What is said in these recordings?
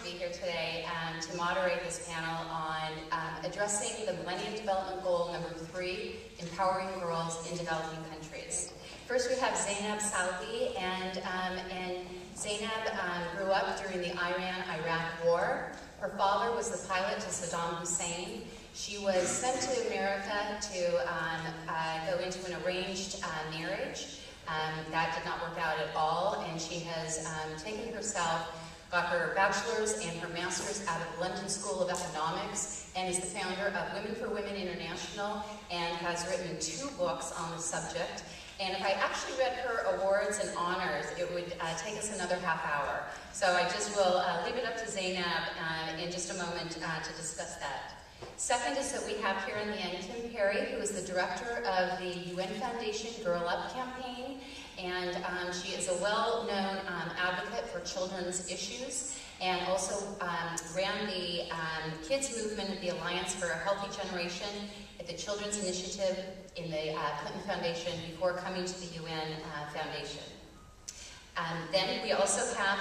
be here today to moderate this panel on addressing the Millennium Development Goal number 3, empowering girls in developing countries. First, we have Zainab Salvi, and Zainab grew up during the Iran-Iraq War. Her father was the pilot to Saddam Hussein. She was sent to America to go into an arranged marriage. That did not work out at all, and she has taken herself, got her bachelor's and her master's out of the London School of Economics, and is the founder of Women for Women International, and has written 2 books on the subject. And if I actually read her awards and honors, it would take us another half hour. So I just will leave it up to Zainab in just a moment to discuss that. Second is that we have here on the end Kim Perry, who is the director of the UN Foundation Girl Up campaign, and she is a well-known advocate for children's issues, and also ran the kids movement at the Alliance for a Healthy Generation at the Children's Initiative in the Clinton Foundation before coming to the UN Foundation. Then we also have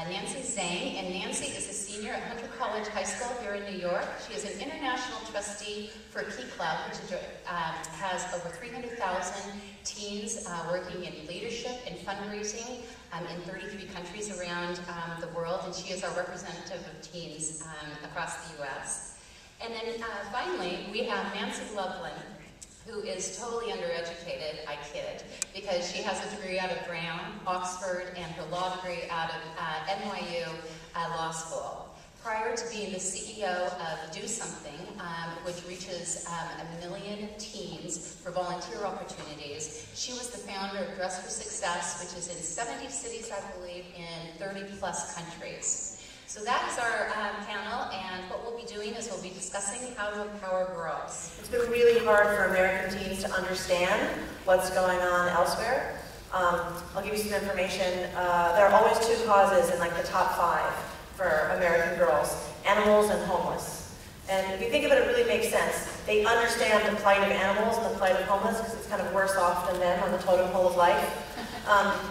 Nancy Zhang, and Nancy is a senior at Hunter College High School here in New York. She is an international trustee for Key Club, which has over 300,000 teens working in leadership and fundraising in 33 countries around the world, and she is our representative of teens across the U.S. And then finally, we have Nancy Loveland, who is totally undereducated, I kid, because she has a degree out of Brown, Oxford, and her law degree out of NYU Law School. Prior to being the CEO of Do Something, which reaches 1 million teens for volunteer opportunities, she was the founder of Dress for Success, which is in 70 cities, I believe, in 30+ countries. So that is our panel, and what we'll be doing is we'll be discussing how to empower girls. It's been really hard for American teens to understand what's going on elsewhere. I'll give you some information. There are always 2 causes in like the top 5 for American girls: animals and homeless. And if you think of it, it really makes sense. They understand the plight of animals and the plight of homeless because it's kind of worse off than them on the totem pole of life.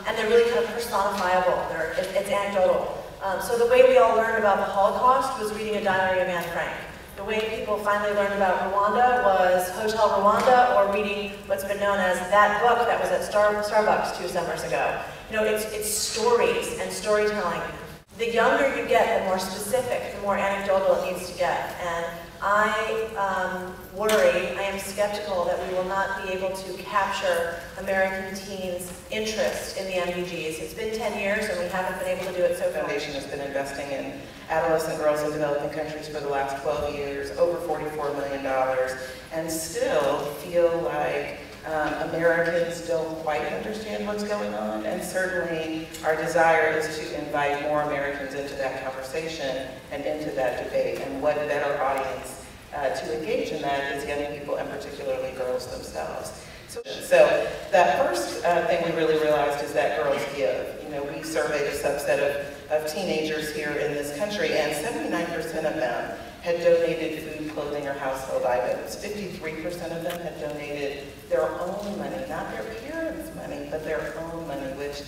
And they're really kind of personifiable. It's anecdotal. So the way we all learned about the Holocaust was reading a diary of Anne Frank. The way people finally learned about Rwanda was Hotel Rwanda, or reading what's been known as That Book that was at Starbucks 2 summers ago. You know, it's stories and storytelling. The younger you get, the more specific, the more anecdotal it needs to get. And I worry, I am skeptical that we will not be able to capture American teens' interest in the MDGs. It's been 10 years and we haven't been able to do it so far. The Foundation has been investing in adolescent girls in developing countries for the last 12 years, over $44 million, and still feel like Americans don't quite understand what's going on, and certainly our desire is to invite more Americans into that conversation and into that debate. And what better audience to engage in that is young people, and particularly girls themselves. So that first thing we really realized is that girls give. You know, we surveyed a subset of teenagers here in this country, and 79% of them had donated food, clothing, or household items. 53% of them had donated their own money, not their parents' money, but their own money, which,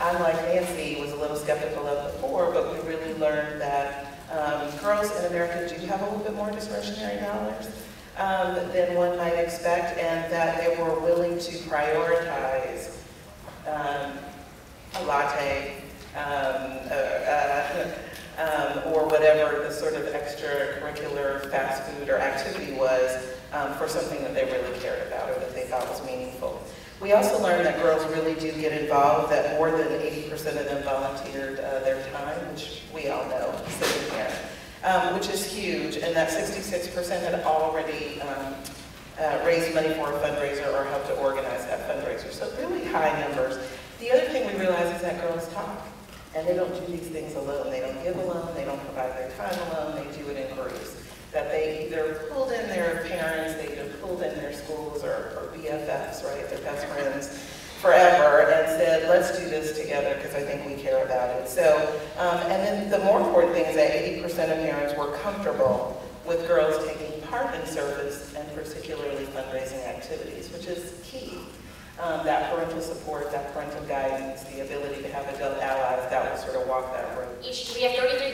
unlike Nancy, was a little skeptical of before, but we really learned that girls in America do have a little bit more discretionary dollars than one might expect, and that they were willing to prioritize a latte, or whatever the sort of extracurricular fast food or activity was for something that they really cared about or that they thought was meaningful. We also learned that girls really do get involved, that more than 80% of them volunteered their time, which we all know sitting here, which is huge, and that 66% had already raised money for a fundraiser or helped to organize that fundraiser. So really high numbers. The other thing we realize is that girls talk. And they don't do these things alone. They don't give alone, they don't provide their time alone, they do it in groups. That they either pulled in their parents, they either pulled in their schools or BFFs, right, their best friends forever, and said, let's do this together because I think we care about it. So, and then the more important thing is that 80% of parents were comfortable with girls taking part in service and particularly fundraising activities, which is key. That parental support, that parental guidance, the ability to have adult allies that will sort of walk that road. We have 33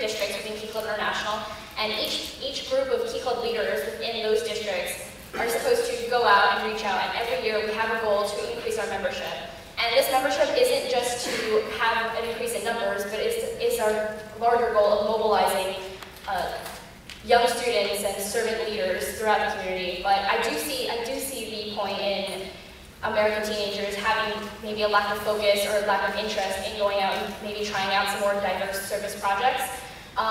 international. And each group of Key Club leaders within those districts are supposed to go out and reach out. And every year we have a goal to increase our membership. And this membership isn't just to have an increase in numbers, but it's our larger goal of mobilizing young students and servant leaders throughout the community. But I do see the point in American teenagers having maybe a lack of focus or a lack of interest in going out and maybe trying out some more diverse service projects.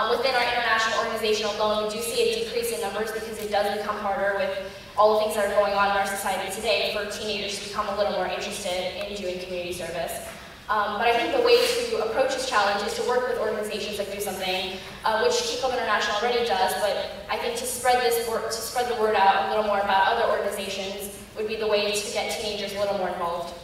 Within our international organization alone, we do see a decrease in numbers because it does become harder with all the things that are going on in our society today for teenagers to become a little more interested in doing community service. But I think the way to approach this challenge is to work with organizations like Do Something, which Key Club International already does, but I think to spread the word out a little more about other organizations would be the way to get teenagers a little more involved.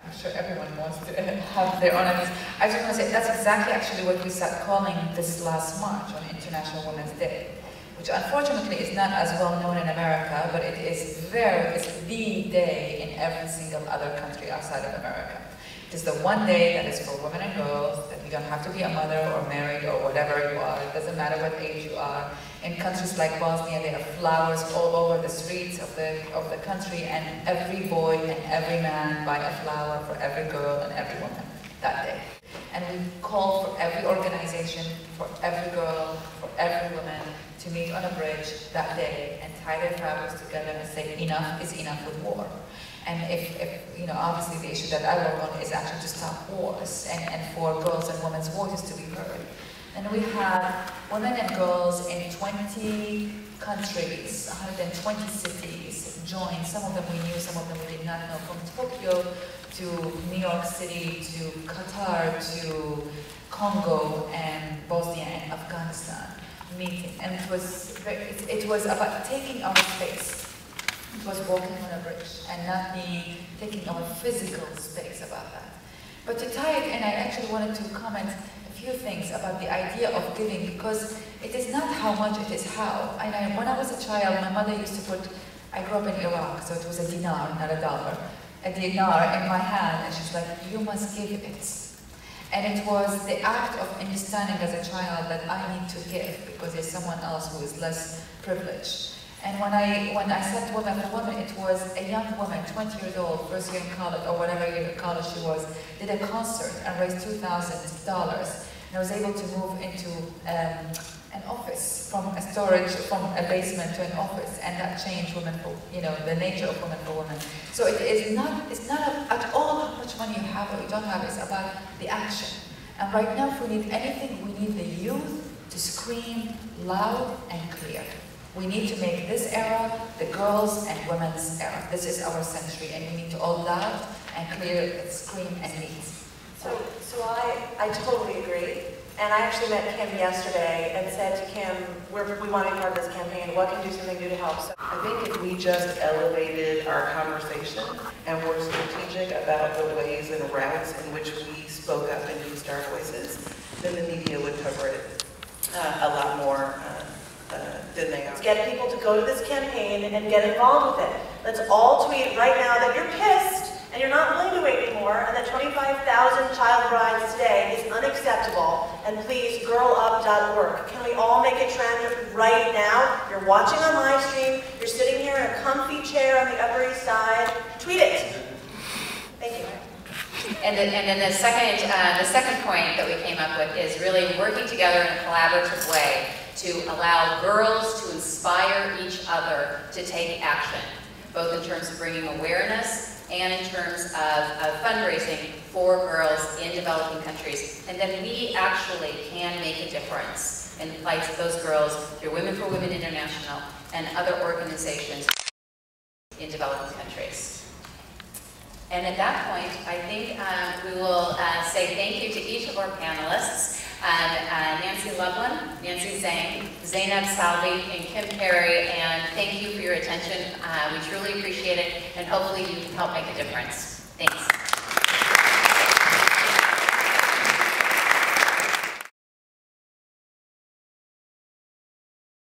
I'm sure everyone wants to have their own ideas. I just want to say that's exactly actually what we started calling this last March on International Women's Day, which unfortunately is not as well known in America, but it's the day in every single other country outside of America. It is the one day that is for women and girls, that you don't have to be a mother or married or whatever you are. It doesn't matter what age you are. In countries like Bosnia, they have flowers all over the streets of the country, and every boy and every man buy a flower for every girl and every woman that day. And we call for every organization, for every girl, for every woman to meet on a bridge that day and tie their fabrics together and say enough is enough with war. And if you know, obviously the issue that I work on is actually to stop wars and for girls and women's voices to be heard. And we have women and girls in 20 countries, 120 cities join. Some of them we knew, some of them we did not know, from Tokyo to New York City to Qatar to Congo and Bosnia and Afghanistan meeting. And it was about taking our space. It was walking on a bridge and not taking our physical space about that. But to tie it in, I actually wanted to comment a few things about the idea of giving, because it is not how much, it is how. And when I was a child, my mother used to put, I grew up in Iraq, so it was a dinar, not a dollar, a dinar in my hand, and she's like, you must give it. And it was the act of understanding as a child that I need to give because there's someone else who is less privileged. And when I said Women for Women, it was a young woman, 20 years old, first year in college, or whatever year in college she was, did a concert and raised $2,000. And I was able to move into an office, from a basement to an office, and that changed women for, the nature of Women for Women. So it's not at all how much money you have or you don't have, it's about the action. And right now, if we need anything, we need the youth to scream loud and clear. We need to make this era the girls' and women's era. This is our century, and we need to all loud and clear, scream and lead. So I totally agree. And I actually met Kim yesterday and said to Kim, we want to be part of this campaign. What can Do Something do to help? So I think if we just elevated our conversation and were strategic about the ways and routes in which we spoke up and used our voices, then the media would cover it a lot more than they are. Let's get people to go to this campaign and get involved with it. Let's all tweet right now that you're pissed and you're not willing to wait anymore, and that 25,000 child brides today is unacceptable, and please girlup.org. Can we all make a trend right now? You're watching on live stream, you're sitting here in a comfy chair on the Upper East Side, tweet it. Thank you. And then the second point that we came up with is really working together in a collaborative way to allow girls to inspire each other to take action, both in terms of bringing awareness and in terms of fundraising for girls in developing countries. And then we actually can make a difference in the plight of those girls through Women for Women International and other organizations in developing countries. And at that point, I think we will say thank you to each of our panelists. Nancy Loveland, Nancy Zhang, Zainab Salvi, and Kim Perry, and thank you for your attention. We truly appreciate it, and hopefully you can help make a difference. Thanks.